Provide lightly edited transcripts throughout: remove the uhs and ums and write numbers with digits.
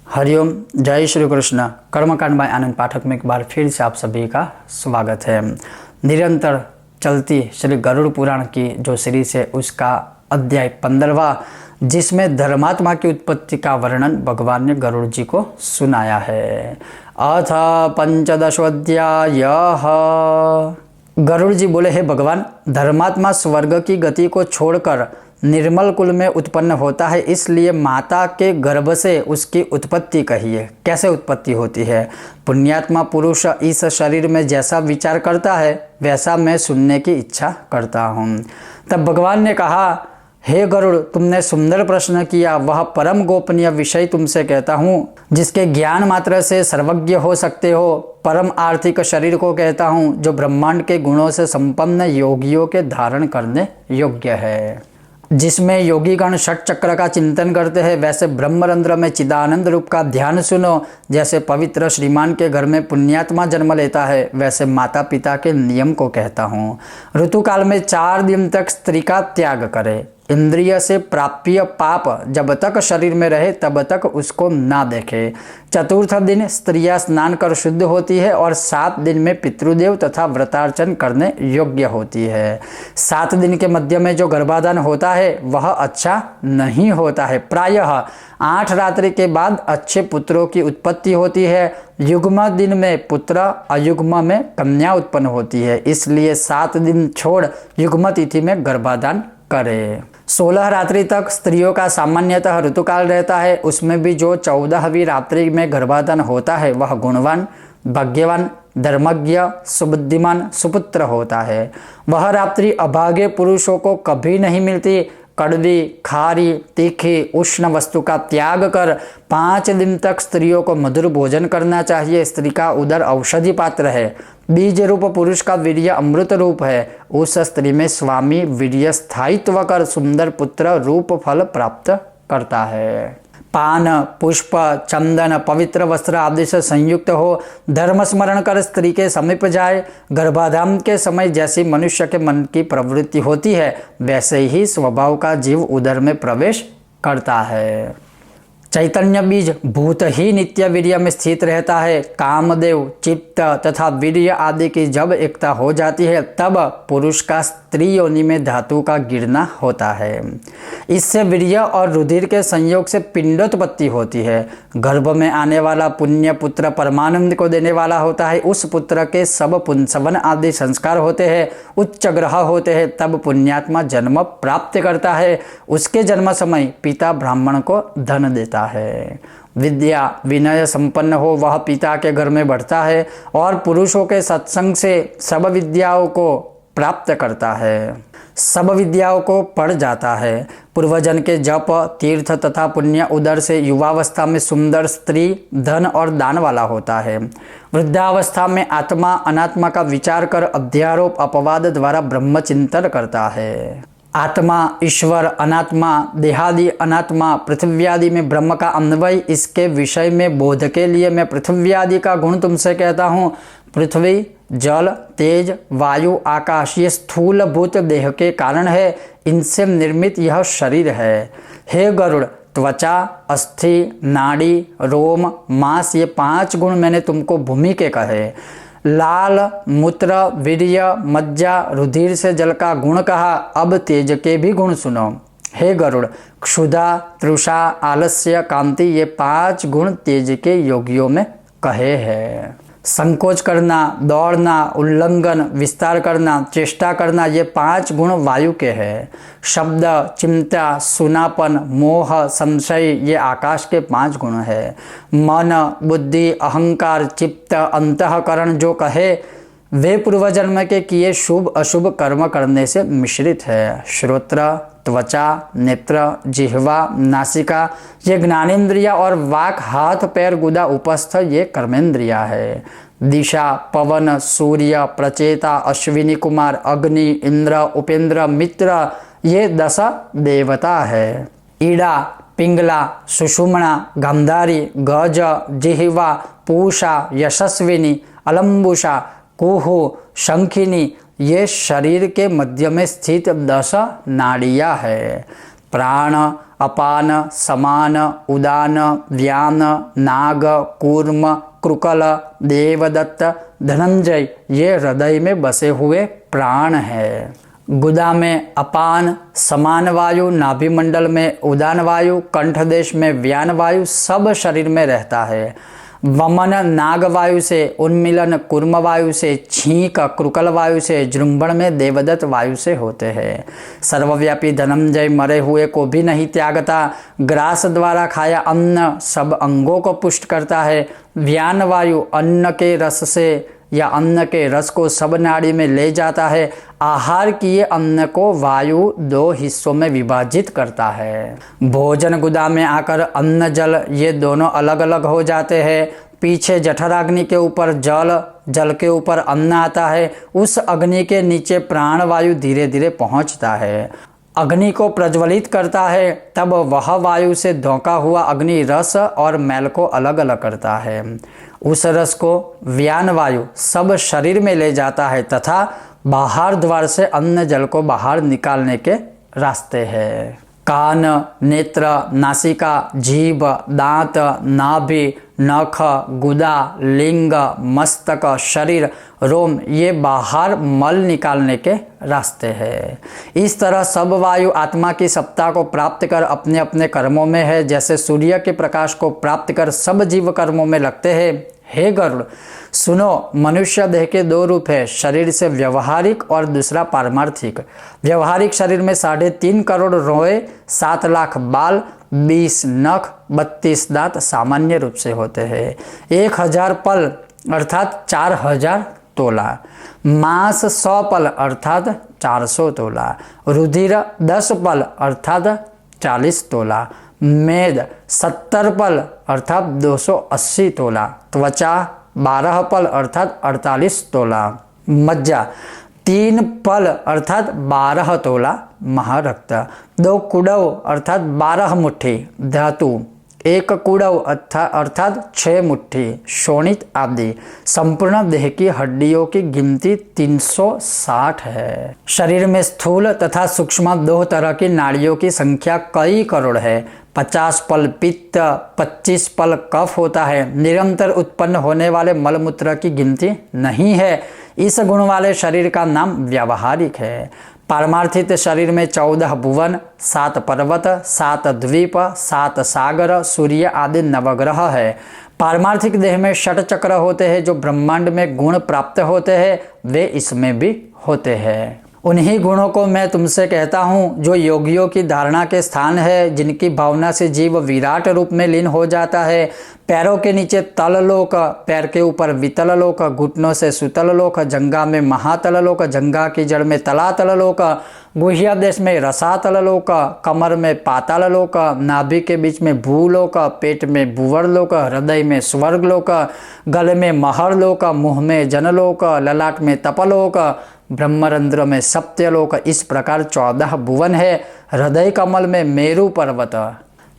हरिओम, जय श्री कृष्ण। कर्मकांड बाय आनंद पाठक में एक बार फिर से आप सभी का स्वागत है। निरंतर चलती श्री गरुड़ पुराण की जो सीरीज है उसका अध्याय 15वां, जिसमें धर्मात्मा की उत्पत्ति का वर्णन भगवान ने गरुड़ जी को सुनाया है। अथ 15वाध्याय। गरुड़ जी बोले, हे भगवान, धर्मात्मा स्वर्ग की गति को छोड़कर निर्मल कुल में उत्पन्न होता है, इसलिए माता के गर्भ से उसकी उत्पत्ति कहिए। कैसे उत्पत्ति होती है? पुण्यात्मा पुरुष इस शरीर में जैसा विचार करता है वैसा मैं सुनने की इच्छा करता हूँ। तब भगवान ने कहा, हे गरुड़, तुमने सुंदर प्रश्न किया। वह परम गोपनीय विषय तुमसे कहता हूँ, जिसके ज्ञान मात्र से सर्वज्ञ हो सकते हो। परम आर्थिक शरीर को कहता हूँ, जो ब्रह्मांड के गुणों से संपन्न योगियों के धारण करने योग्य है। जिसमें योगीगण षट चक्र का चिंतन करते हैं, वैसे ब्रह्मरंध्र में चिदानंद रूप का ध्यान सुनो। जैसे पवित्र श्रीमान के घर में पुण्यात्मा जन्म लेता है, वैसे माता पिता के नियम को कहता हूँ। ऋतुकाल में 4 दिन तक स्त्री का त्याग करे। इंद्रिय से प्राप्य पाप जब तक शरीर में रहे तब तक उसको ना देखे। चतुर्थ दिन स्त्रियां स्नान कर शुद्ध होती है और 7 दिन में पितृदेव तथा व्रतार्चन करने योग्य होती है। 7 दिन के मध्य में जो गर्भाधान होता है वह अच्छा नहीं होता है। प्रायः 8 रात्रि के बाद अच्छे पुत्रों की उत्पत्ति होती है। युग्म दिन में पुत्र, अयुग्म में कन्या उत्पन्न होती है। इसलिए 7 दिन छोड़ युग्म तिथि में गर्भाधान करे। 16 रात्रि तक स्त्रियों का सामान्यतः ऋतुकाल रहता है। उसमें भी जो 14वीं रात्रि में गर्भाधान होता है वह गुणवान, भाग्यवान, धर्मज्ञ, सुबुद्धिमान, सुपुत्र होता है। वह रात्रि अभागे पुरुषों को कभी नहीं मिलती। कड़वी, खारी, तीखी, उष्ण वस्तु का त्याग कर 5 दिन तक स्त्रियों को मधुर भोजन करना चाहिए। स्त्री का उदर औषधि पात्र है। बीज रूप पुरुष का वीर्य अमृत रूप है। उस स्त्री में स्वामी वीर्य स्थायित्व कर सुंदर पुत्र रूप फल प्राप्त करता है। पान, पुष्प, चंदन, पवित्र वस्त्र आदि से संयुक्त हो धर्म स्मरण कर स्त्री के समीप जाए। गर्भाधान के समय जैसी मनुष्य के मन की प्रवृत्ति होती है, वैसे ही स्वभाव का जीव उदर में प्रवेश करता है। चैतन्य बीज भूत ही नित्य वीर्य में स्थित रहता है। कामदेव, चित्त तथा वीर्य आदि की जब एकता हो जाती है तब पुरुष का स्त्री योनि में धातु का गिरना होता है। इससे वीर्य और रुधिर के संयोग से पिंडोत्पत्ति होती है। गर्भ में आने वाला पुण्य पुत्र परमानंद को देने वाला होता है। उस पुत्र के सब पुंसवन आदि संस्कार होते हैं, उच्च ग्रह होते हैं, तब पुण्यात्मा जन्म प्राप्त करता है। उसके जन्म समय पिता ब्राह्मण को धन देता है। विद्या विनय संपन्न हो वह पिता के घर में बढ़ता है और पुरुषों के सत्संग से सब विद्याओं को प्राप्त करता है, सब विद्याओं को पढ़ जाता है। पूर्वजन के जप, तीर्थ तथा पुण्य उदर से युवावस्था में सुंदर स्त्री, धन और दान वाला होता है। वृद्धावस्था में आत्मा अनात्मा का विचार कर अध्यारोप अपवाद द्वारा ब्रह्म चिंतन करता है। आत्मा, ईश्वर, अनात्मा, देहादि अनात्मा, पृथ्व्यादि में ब्रह्म का अन्वय, इसके विषय में बोध के लिए मैं पृथ्व्यादि का गुण तुमसे कहता हूँ। पृथ्वी, जल, तेज, वायु, आकाश ये स्थूल भूत देह के कारण है। इनसे निर्मित यह शरीर है। हे गरुड़, त्वचा, अस्थि, नाड़ी, रोम, मांस ये 5 गुण मैंने तुमको भूमि के कहे। लाल, मूत्र, वीर्य, मज्जा, रुधिर से जल का गुण कहा। अब तेज के भी गुण सुनो। हे गरुड़, क्षुधा, तृषा, आलस्य, कांति ये 5 गुण तेज के योगियों में कहे हैं। संकोच करना, दौड़ना, उल्लंघन, विस्तार करना, चेष्टा करना ये 5 गुण वायु के हैं। शब्द, चिंता, सुनापन, मोह, संशय ये आकाश के 5 गुण हैं। मन, बुद्धि, अहंकार, चित्त, अंतःकरण जो कहे वे पूर्वजन्म के किए शुभ अशुभ कर्म करने से मिश्रित है। श्रोत्र, त्वचा, नेत्र, जिह्वा, नासिका ये ज्ञानेन्द्रिया और वाक, हाथ पैर गुदा उपस्थ ये कर्मेंद्रिया है। दिशा, पवन, सूर्य, प्रचेता, अश्विनी कुमार, अग्नि, इंद्र, उपेंद्र, मित्र ये 10 देवता है। ईड़ा, पिंगला, सुषुम्ना, गांधारी, गज, जिह्वा, पूषा, यशस्विनी, अलम्बुषा, कुहू, शंखिनी ये शरीर के मध्य में स्थित 10 नाड़ियाँ है। प्राण, अपान, समान, उदान, व्यान, नाग, कूर्म, कृकल, देवदत्त, धनंजय ये हृदय में बसे हुए प्राण है। गुदा में अपान, समान वायु, नाभिमंडल में उदान वायु, कंठ देश में व्यान वायु सब शरीर में रहता है। वमन नाग वायु से, उन्मिलन कूर्म वायु से, छींक कृकल वायु से, जृंभण में देवदत्त वायु से होते हैं। सर्वव्यापी धनंजय मरे हुए को भी नहीं त्यागता। ग्रास द्वारा खाया अन्न सब अंगों को पुष्ट करता है। व्यान वायु अन्न के रस से या अन्न के रस को सब नाड़ी में ले जाता है। आहार किए अन्न को वायु दो हिस्सों में विभाजित करता है। भोजन गुदा में आकर अन्न जल ये दोनों अलग अलग हो जाते हैं। पीछे जठराग्नि के ऊपर जल, जल के ऊपर अन्न आता है। उस अग्नि के नीचे प्राण वायु धीरे धीरे पहुंचता है, अग्नि को प्रज्वलित करता है। तब वह वायु से धोंका हुआ अग्नि रस और मैल को अलग अलग करता है। उस रस को व्यान वायु सब शरीर में ले जाता है तथा बाहर द्वार से अन्न जल को बाहर निकालने के रास्ते हैं। कान, नेत्र, नासिका, जीभ, दांत, नाभि, नख, गुदा, लिंग, मस्तक, शरीर, रोम ये बाहर मल निकालने के रास्ते हैं। इस तरह सब वायु आत्मा की सत्ता को प्राप्त कर अपने अपने कर्मों में है। जैसे सूर्य के प्रकाश को प्राप्त कर सब जीव कर्मों में लगते हैं। हे गरुड़ सुनो, मनुष्य देह के दो रूप है, शरीर से व्यवहारिक और दूसरा पारमार्थिक। व्यवहारिक शरीर में 3.5 करोड़ रोए, 7 लाख बाल, 20 नख, 32 दांत सामान्य रूप से होते हैं। 1000 पल अर्थात 4000 तोला, मांस 100 पल अर्थात 400 तोला, रुधिर 10 पल अर्थात 40 तोला, मेद 70 पल अर्थात 280 तोला, त्वचा 12 पल अर्थात 48 तोला, मज्जा 3 पल अर्थात 12 तोला, महारक्त 2 कुडव अर्थात 12 मुट्ठी, धातु 1 कुडव अर्थात 6 मुट्ठी, शोणित आदि। संपूर्ण देह की हड्डियों की गिनती 360 है। शरीर में स्थूल तथा सूक्ष्म 2 तरह की नाड़ियों की संख्या कई करोड़ है। 50 पल पित्त, 25 पल कफ होता है। निरंतर उत्पन्न होने वाले मलमूत्र की गिनती नहीं है। इस गुण वाले शरीर का नाम व्यावहारिक है। पारमार्थिक शरीर में 14 भुवन, 7 पर्वत, 7 द्वीप, 7 सागर, सूर्य आदि नवग्रह है। पारमार्थिक देह में 6 चक्र होते हैं। जो ब्रह्मांड में गुण प्राप्त होते हैं वे इसमें भी होते हैं। उन्हीं गुणों को मैं तुमसे कहता हूँ जो योगियों की धारणा के स्थान है, जिनकी भावना से जीव विराट रूप में लीन हो जाता है। पैरों के नीचे तल लोक, पैर के ऊपर वितल लोक, घुटनों से सुतल लोक, जंघा में महातल लोक, जंघा की जड़ में तलातल लोक, गुह्या देश में रसातल लोक, कमर में पाताल लोक, नाभि के बीच में भूलोक, पेट में भूवर लोक, हृदय में स्वर्ग लोक, गले में महर लोक, मुंह में जनलोक, ललाट में तपलोक, ब्रह्मरंध्र में सत्यलोक। इस प्रकार 14 भुवन है। हृदय कमल में मेरु पर्वत,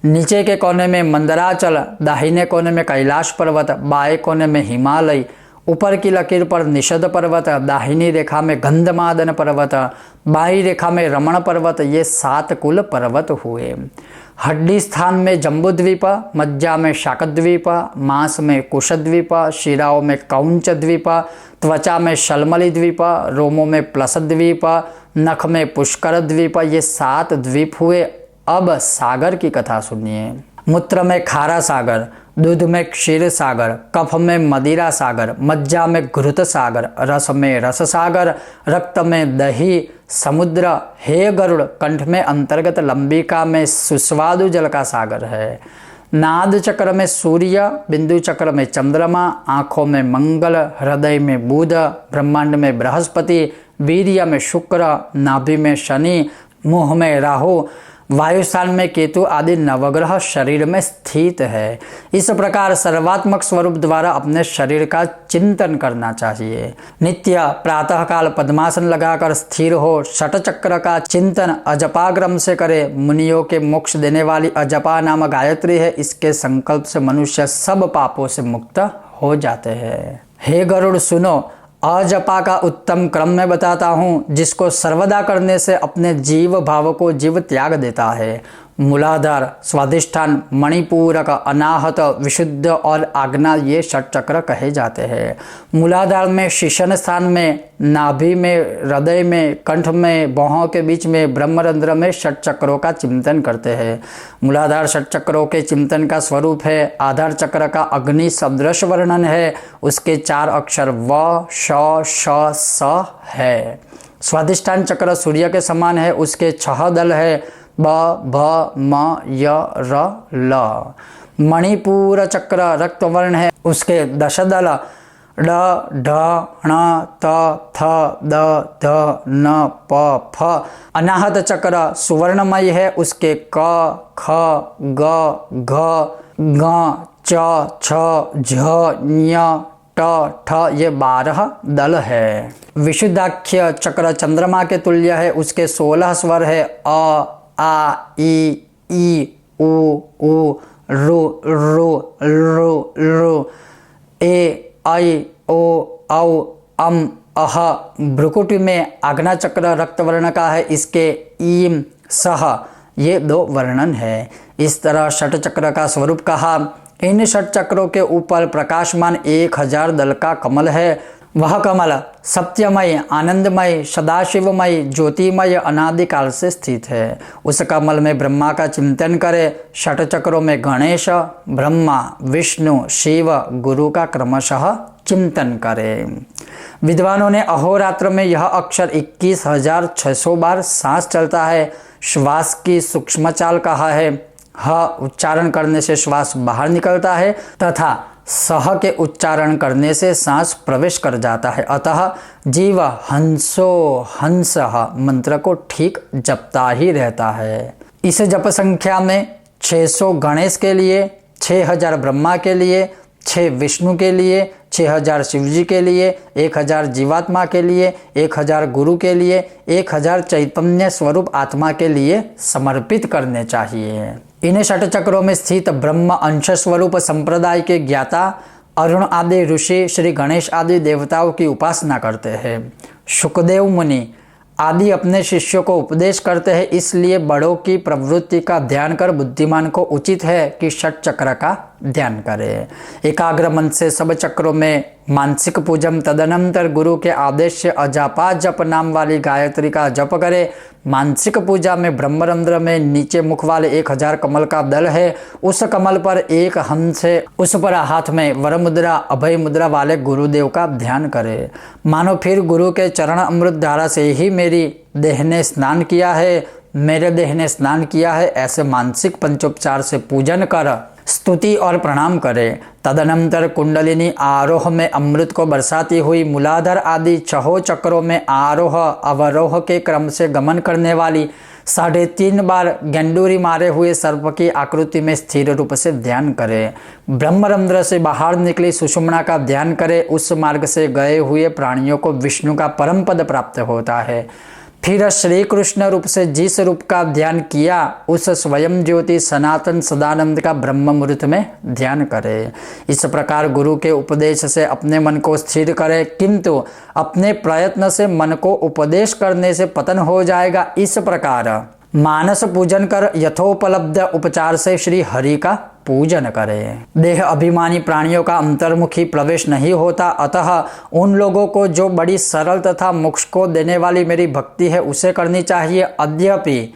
नीचे के कोने में मंदराचल, दाहिने कोने में कैलाश पर्वत, बाएं कोने में हिमालय, ऊपर की लकीर पर निषद पर्वत, दाहिनी रेखा में गंधमादन पर्वत, बाईं रेखा में रमण पर्वत, ये 7 कुल पर्वत हुए। हड्डी स्थान में जम्बूद्वीप, मज्जा में शाकद्वीप, मांस में कुशद्वीप, शिराओं में कौंच द्वीप, त्वचा में शलमली द्वीप, रोमों में प्लसद्वीप, नख में पुष्कर द्वीप, ये 7 द्वीप हुए। अब सागर की कथा सुनिए। मूत्र में खारा सागर, दूध में क्षीर सागर, कफ में मदिरा सागर, मज्जा में घृत सागर, रस में रस सागर, रक्त में दही समुद्र। हे गरुड़, कंठ में अंतर्गत लंबिका में सुस्वादु जल का सागर है। नाद चक्र में सूर्य, बिंदु चक्र में चंद्रमा, आँखों में मंगल, हृदय में बुध, ब्रह्मांड में बृहस्पति, वीर्य में शुक्र, नाभि में शनि, मुंह में राहु, वायुस्थान में केतु आदि नवग्रह शरीर में स्थित है। इस प्रकार सर्वात्मक स्वरूप द्वारा अपने शरीर का चिंतन करना चाहिए। नित्य प्रातःकाल पद्मासन लगाकर स्थिर हो, षट चक्र का चिंतन अजपाग्रम से करे। मुनियों के मोक्ष देने वाली अजपा नाम गायत्री है। इसके संकल्प से मनुष्य सब पापों से मुक्त हो जाते हैं। हे गरुड़ सुनो, अजपा का उत्तम क्रम में बताता हूँ, जिसको सर्वदा करने से अपने जीव भाव को जीव त्याग देता है। मूलाधार, स्वाधिष्ठान, मणिपूरक, अनाहत, विशुद्ध और आज्ञा ये षट चक्र कहे जाते हैं। मूलाधार में शीर्षन स्थान में, नाभि में, हृदय में, कंठ में, भौहों के बीच में, ब्रह्मरंध्र में षट चक्रों का चिंतन करते हैं। मूलाधार षट चक्रों के चिंतन का स्वरूप है। आधार चक्र का अग्नि सदृश वर्णन है। उसके 4 अक्षर व, श, श, स है। स्वाधिष्ठान चक्र सूर्य के समान है। उसके 6 दल है, ब, भ, म, य, र, ल। मणिपुर चक्र रक्तवर्ण है। उसके 10 दल ड, ढ, ण, त, थ, द, ध, न, प, फ। अनाहत चक्र सुवर्णमय है। उसके क, ख, ग, घ, ङ, च, छ, झ, ञ, ट, ठ ये 12 दल है। विशुद्धाख्य चक्र चंद्रमा के तुल्य है। उसके 16 स्वर है। अ, आ, ई, उ, रू, रू, ए, ऐ, ओ, औ, अम, अह। भ्रुकुटी में आज्ञा चक्र रक्तवर्ण का है। इसके ईम, सह ये 2 वर्णन है। इस तरह षट चक्र का स्वरूप कहा। इन षट चक्रों के ऊपर प्रकाशमान 1000 दल का कमल है। वह कमल सत्यमय, आनंदमय, सदाशिवमय, ज्योतिमय अनादिकाल से स्थित है। उस कमल में ब्रह्मा का चिंतन करे। षट चक्रों में गणेश, ब्रह्मा, विष्णु, शिव, गुरु का क्रमशः चिंतन करे। विद्वानों ने अहोरात्र में यह अक्षर 21,600 बार सांस चलता है। श्वास की सूक्ष्म चाल कहा है। ह उच्चारण करने से श्वास बाहर निकलता है तथा सह के उच्चारण करने से सांस प्रवेश कर जाता है। अतः जीव हंसो हंसः मंत्र को ठीक जपता ही रहता है। इस जप संख्या में 600 गणेश के लिए, 6000 ब्रह्मा के लिए, 6 विष्णु के लिए, 6000 शिवजी के लिए, 1000 जीवात्मा के लिए, 1000 गुरु के लिए, 1000 चैतन्य स्वरूप आत्मा के लिए समर्पित करने चाहिए। इन षट चक्रों में स्थित ब्रह्म अंश स्वरूप संप्रदाय के ज्ञाता अरुण आदि ऋषि श्री गणेश आदि देवताओं की उपासना करते हैं। शुकदेव मुनि आदि अपने शिष्यों को उपदेश करते हैं। इसलिए बड़ों की प्रवृत्ति का ध्यान कर बुद्धिमान को उचित है कि षट चक्र का ध्यान करे। एकाग्र मन से सब चक्रों में मानसिक पूजन, तदनंतर गुरु के आदेश से अजापा जप नाम वाली गायत्री का जप करे। मानसिक पूजा में ब्रह्मरंध्र में नीचे मुख वाले 1000 कमल का दल है। उस कमल पर एक हंस है। उस पर हाथ में वर मुद्रा, अभय मुद्रा वाले गुरुदेव का ध्यान करे। मानो फिर गुरु के चरण अमृत धारा से ही मेरी देह ने स्नान किया है, मेरे देह ने स्नान किया है, ऐसे मानसिक पंचोपचार से पूजन कर स्तुति और प्रणाम करें। तदनंतर कुंडलिनी आरोह में अमृत को बरसाती हुई मूलाधार आदि 6 चक्रों में आरोह अवरोह के क्रम से गमन करने वाली 3.5 बार गेंडूरी मारे हुए सर्प की आकृति में स्थिर रूप से ध्यान करें। ब्रह्मरंध्र से बाहर निकली सुषुम्ना का ध्यान करें। उस मार्ग से गए हुए प्राणियों को विष्णु का परम पद प्राप्त होता है। फिर श्री कृष्ण रूप से जिस रूप का ध्यान किया उस स्वयं ज्योति सनातन सदानंद का ब्रह्म मुहूर्त में ध्यान करें। इस प्रकार गुरु के उपदेश से अपने मन को स्थिर करें, किंतु अपने प्रयत्न से मन को उपदेश करने से पतन हो जाएगा। इस प्रकार मानस पूजन कर यथोपलब्ध उपचार से श्री हरि का पूजन करें। देह अभिमानी प्राणियों का अंतर्मुखी प्रवेश नहीं होता, अतः उन लोगों को जो बड़ी सरल तथा मोक्ष को देने वाली मेरी भक्ति है उसे करनी चाहिए। यद्यपि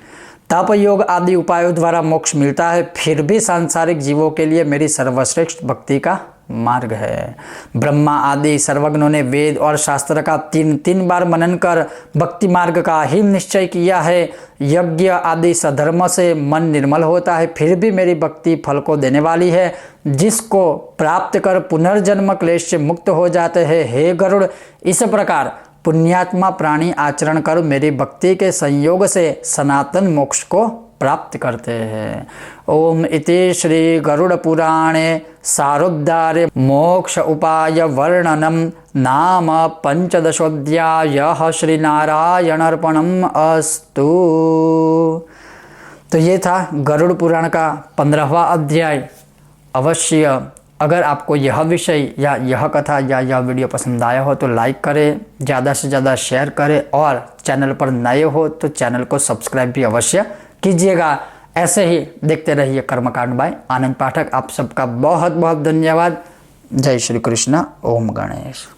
तप योग आदि उपायों द्वारा मोक्ष मिलता है, फिर भी सांसारिक जीवों के लिए मेरी सर्वश्रेष्ठ भक्ति का मार्ग है। ब्रह्मा आदि सर्वज्ञों ने वेद और शास्त्र का 3 बार मनन कर भक्ति मार्ग का ही निश्चय किया है। यज्ञ आदि सधर्म से मन निर्मल होता है, फिर भी मेरी भक्ति फल को देने वाली है, जिसको प्राप्त कर पुनर्जन्म क्लेश से मुक्त हो जाते हैं। हे गरुड़, इस प्रकार पुण्यात्मा प्राणी आचरण कर मेरी भक्ति के संयोग से सनातन मोक्ष को प्राप्त करते हैं। ओम इति श्री गरुड़ पुराणे सारोद्धारे मोक्ष उपाय वर्णनम नाम 15ोऽध्यायः श्री नारायणार्पणम् अस्तु। तो ये था गरुड़ पुराण का 15वां अध्याय। अवश्य अगर आपको यह विषय या यह कथा या यह वीडियो पसंद आया हो तो लाइक करें, ज़्यादा से ज़्यादा शेयर करें और चैनल पर नए हो तो चैनल को सब्सक्राइब भी अवश्य कीजिएगा। ऐसे ही देखते रहिए कर्मकांड बाय आनंद पाठक। आप सबका बहुत बहुत धन्यवाद। जय श्री कृष्ण। ओम गणेश।